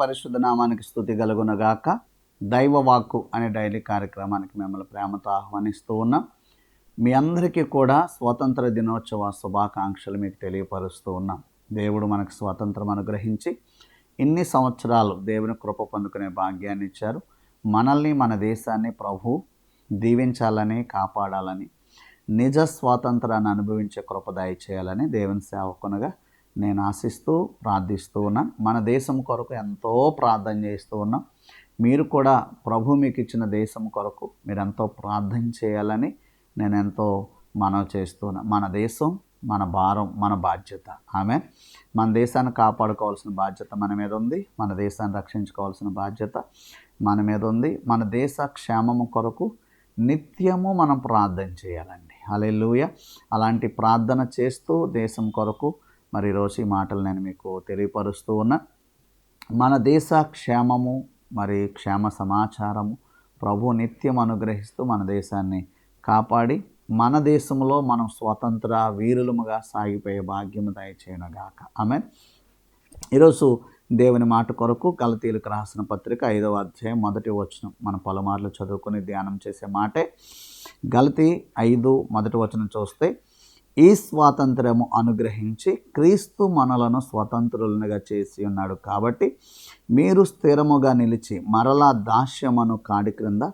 పరిశుద్ధ నామానికి స్తుతి కలుగునగాక. దైవ వాక్కు అనే డైలీ కార్యక్రమానికి మిమ్మల్ని ప్రేమతో ఆహ్వానిస్తూ ఉన్నాం. మీ అందరికీ కూడా స్వాతంత్ర దినోత్సవ శుభాకాంక్షలు మీకు తెలియపరుస్తూ ఉన్నాం. దేవుడు మనకు స్వాతంత్రం అనుగ్రహించి ఇన్ని సంవత్సరాలు దేవుని కృప పొందుకునే భాగ్యాన్ని ఇచ్చారు. మనల్ని మన దేశాన్ని ప్రభు దీవించాలని, కాపాడాలని, నిజ స్వాతంత్రాన్ని అనుభవించే కృప దయచేయాలని దేవుని సేవకునిగా నేను ఆశిస్తూ ప్రార్థిస్తూ ఉన్నాను. మన దేశం కొరకు ఎంతో ప్రార్థన చేస్తూ ఉన్నాం. మీరు కూడా ప్రభు మీకు ఇచ్చిన దేశం కొరకు మీరు ఎంతో ప్రార్థన చేయాలని నేను ఎంతో మనవి చేస్తూ ఉన్నాను. మన దేశం మన భారం, మన బాధ్యత. మన దేశాన్ని కాపాడుకోవాల్సిన బాధ్యత మన మీద ఉంది. మన దేశాన్ని రక్షించుకోవాల్సిన బాధ్యత మన మీద ఉంది. మన దేశ క్షేమము కొరకు నిత్యము మనం ప్రార్థన చేయాలండి. హల్లెలూయా. అలాంటి ప్రార్థన చేస్తూ దేశం కొరకు మరి ఈరోజు ఈ మాటలు నేను మీకు తెలియపరుస్తూ ఉన్నా. మన దేశ క్షేమము మరి క్షేమ సమాచారము ప్రభు నిత్యం అనుగ్రహిస్తూ మన దేశాన్ని కాపాడి మన దేశంలో మనం స్వతంత్ర వీరులముగా సాగిపోయే భాగ్యము దయచేయునుగాక. ఆమేన్. ఈరోజు దేవుని మాట కొరకు గలతీయులకు రాసిన పత్రిక 5వ అధ్యాయం 1వ వచనం మన పలుమార్లు చదువుకొని ధ్యానం చేసే మాటే. గలతీ 5 1వ వచనం చూస్తే, ఈ స్వాతంత్ర్యము అనుగ్రహించి క్రీస్తు మనలను స్వతంత్రులుగా చేసి ఉన్నాడు కాబట్టి మీరు స్థిరముగా నిలిచి మరలా దాస్యమను కాడి క్రింద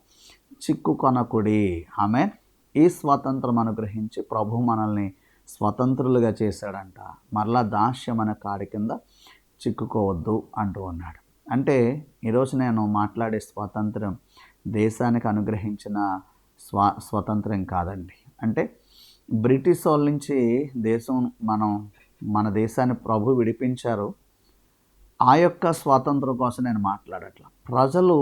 చిక్కుకొనకుడి. ఆమేన్. ఈ స్వాతంత్రం అనుగ్రహించి ప్రభు మనల్ని స్వతంత్రులుగా చేశాడంట. మరలా దాస్యమనే కాడి కింద చిక్కుకోవద్దు అంటూ ఉన్నాడు. అంటే ఈరోజు నేను మాట్లాడే స్వాతంత్రం దేశానికి అనుగ్రహించిన స్వతంత్రం కాదండి. అంటే బ్రిటిష్ వాళ్ళ నుంచి మన దేశాన్ని ప్రభు విడిపించారు. ఆ యొక్క స్వాతంత్రం కోసం నేను మాట్లాడట్లా. ప్రజలు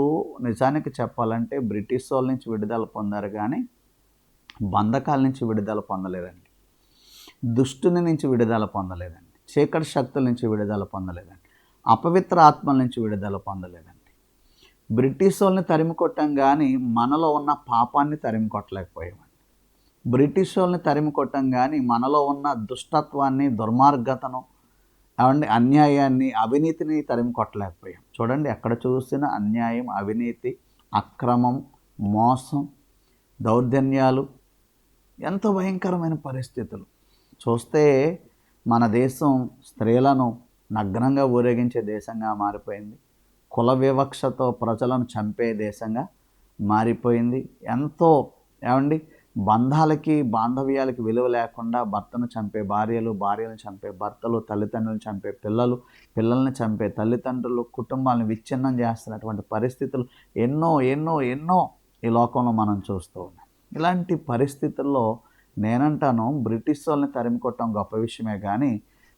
నిజానికి చెప్పాలంటే బ్రిటిష్ వాళ్ళ నుంచి విడుదల పొందారు, కానీ బంధకాల నుంచి విడుదల పొందలేదండి. దుష్టుని నుంచి విడుదల పొందలేదండి. చీకటి శక్తుల నుంచి విడుదల పొందలేదండి. అపవిత్ర ఆత్మల నుంచి విడుదల పొందలేదండి. బ్రిటిష్ వాళ్ళని తరిమి కొట్టాం, కానీ మనలో ఉన్న పాపాన్ని తరిమి కొట్టలేకపోయామండి. బ్రిటిష్ వాళ్ళని తరిమి కొట్టాం, కానీ మనలో ఉన్న దుష్టత్వాన్ని, దుర్మార్గతను, అన్యాయాన్ని, అవినీతిని తరిమి కొట్టలేకపోయాం. చూడండి, ఎక్కడ చూసినా అన్యాయం, అవినీతి, అక్రమం, మోసం, దౌర్జన్యాలు, ఎంతో భయంకరమైన పరిస్థితులు. చూస్తే మన దేశం స్త్రీలను నగ్నంగా ఊరేగించే దేశంగా మారిపోయింది. కుల వివక్షతో ప్రజలను చంపే దేశంగా మారిపోయింది. ఎంతో బాంధవ్యాలకి విలువ లేకుండా భర్తను చంపే భార్యలు, భార్యలను చంపే భర్తలు, తల్లిదండ్రులను చంపే పిల్లలు, పిల్లల్ని చంపే తల్లిదండ్రులు, కుటుంబాలను విచ్ఛిన్నం చేస్తున్నటువంటి పరిస్థితులు ఎన్నో ఎన్నో ఎన్నో ఈ లోకంలో మనం చూస్తూ ఉన్నాం. ఇలాంటి పరిస్థితుల్లో నేనంటాను, బ్రిటిష్ వాళ్ళని తరిమి కొట్టడం గొప్ప విషయమే, కానీ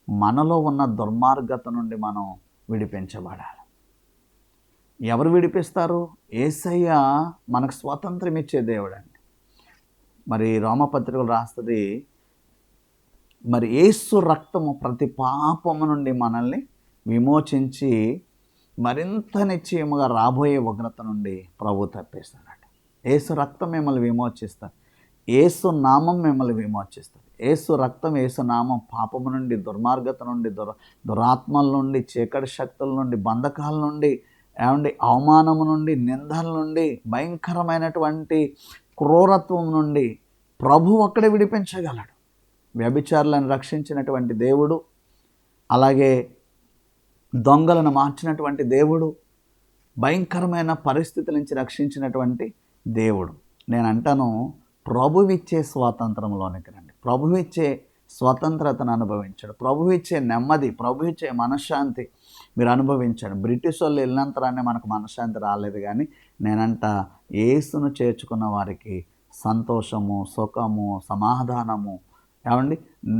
మనలో ఉన్న దుర్మార్గత నుండి మనం విడిపించబడాలి. ఎవరు విడిపిస్తారు? యేసయ్య మనకు స్వాతంత్రం ఇచ్చే దేవుడు అండి. మరి రోమపత్రికలు రాస్తుంది, మరి యేసు రక్తము ప్రతి పాపము నుండి మనల్ని విమోచించి మరింత నిశ్చయముగా రాబోయే ఉగ్రత నుండి ప్రభు తప్పిస్తాడట. యేసు రక్తం మిమ్మల్ని విమోచిస్తారు. యేసు నామం మిమ్మల్ని విమోచిస్తుంది. యేసు రక్తం, యేసు నామం పాపము నుండి, దుర్మార్గత నుండి, దురాత్మల నుండి, చీకటి శక్తుల నుండి, బంధకాల నుండి, అవమానము నుండి, నిందల నుండి, భయంకరమైనటువంటి క్రూరత్వం నుండి ప్రభు ఒక్కడే విడిపించగలడు. వ్యభిచారులను రక్షించినటువంటి దేవుడు, అలాగే దొంగలను మార్చినటువంటి దేవుడు, భయంకరమైన పరిస్థితుల నుంచి రక్షించినటువంటి దేవుడు. నేను అంటాను, ప్రభువిచ్చే స్వాతంత్రంలోనికి రండి. ప్రభువిచ్చే స్వతంత్రతను అనుభవించడు. ప్రభువిచ్చే నెమ్మది, ప్రభువిచ్చే మనశ్శాంతి మీరు అనుభవించండి. బ్రిటిష్ వాళ్ళు వెళ్ళినంతరానే మనకు మనశ్శాంతి రాలేదు, కానీ నేనంట యేసును చేర్చుకున్న వారికి సంతోషము, సుఖము, సమాధానము,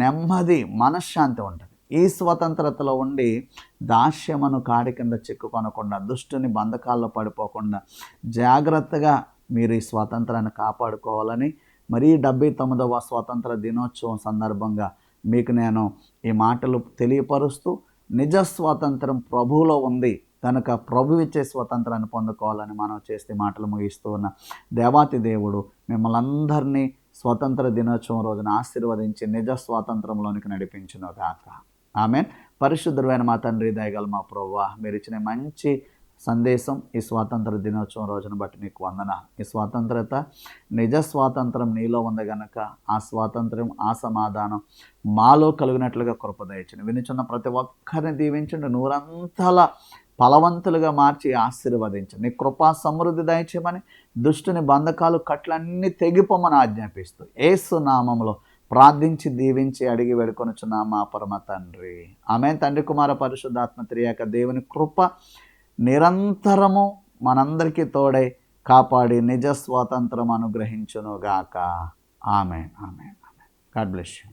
నెమ్మది, మనశ్శాంతి ఉంటుంది. ఈ స్వతంత్రతలో ఉండి దాస్యమను కాడి కింద చిక్కుకొనకుండా, దుష్టుని బంధకాల్లో పడిపోకుండా జాగ్రత్తగా మీరు ఈ స్వాతంత్రాన్ని కాపాడుకోవాలని మరి 79వ స్వాతంత్ర దినోత్సవం సందర్భంగా మీకు నేను ఈ మాటలు తెలియపరుస్తూ, నిజ స్వాతంత్రం ప్రభువులో ఉంది కనుక ప్రభు ఇచ్చే స్వతంత్రాన్ని పొందుకోవాలని మనం చేస్తే మాటలు ముగిస్తూ ఉన్న దేవాతి దేవుడు మిమ్మల్ని అందరినీ స్వతంత్ర దినోత్సవం రోజున ఆశీర్వదించి నిజ స్వాతంత్రంలోనికి నడిపించును గాక. ఆమెన్. పరిశుద్ధమైన మా తండ్రి, దయగల మా ప్రభువా, మీరు ఇచ్చిన మంచి సందేశం ఈ స్వాతంత్ర దినోత్సవం రోజును బట్టి మీకు వందన. ఈ స్వాతంత్రత నిజ స్వాతంత్రం నీలో ఉంది గనక ఆ స్వాతంత్రం, ఆ సమాధానం మాలో కలిగినట్లుగా కృప దయచండి. వినుచున్న ప్రతి ఒక్కరిని దీవించండి, నూరంతల ఫలవంతులుగా మార్చి ఆశీర్వదించండి. నీ కృపా సమృద్ధి దయచేయమని, దుష్టుని బంధకాలు కట్లన్నీ తెగిపోమని ఆజ్ఞాపిస్తూ యేసు నామములో ప్రార్థించి దీవించి అడిగి వేడుకొనుచున్నాం మా పరమ తండ్రి. ఆమేన్. తండ్రి, కుమార, పరిశుద్ధాత్మ త్రియేక దేవుని కృప నిరంతరము మనందరికీ తోడై కాపాడి నిజ స్వాతంత్రం అనుగ్రహించునుగాక. Amen. Amen. Amen. God bless you.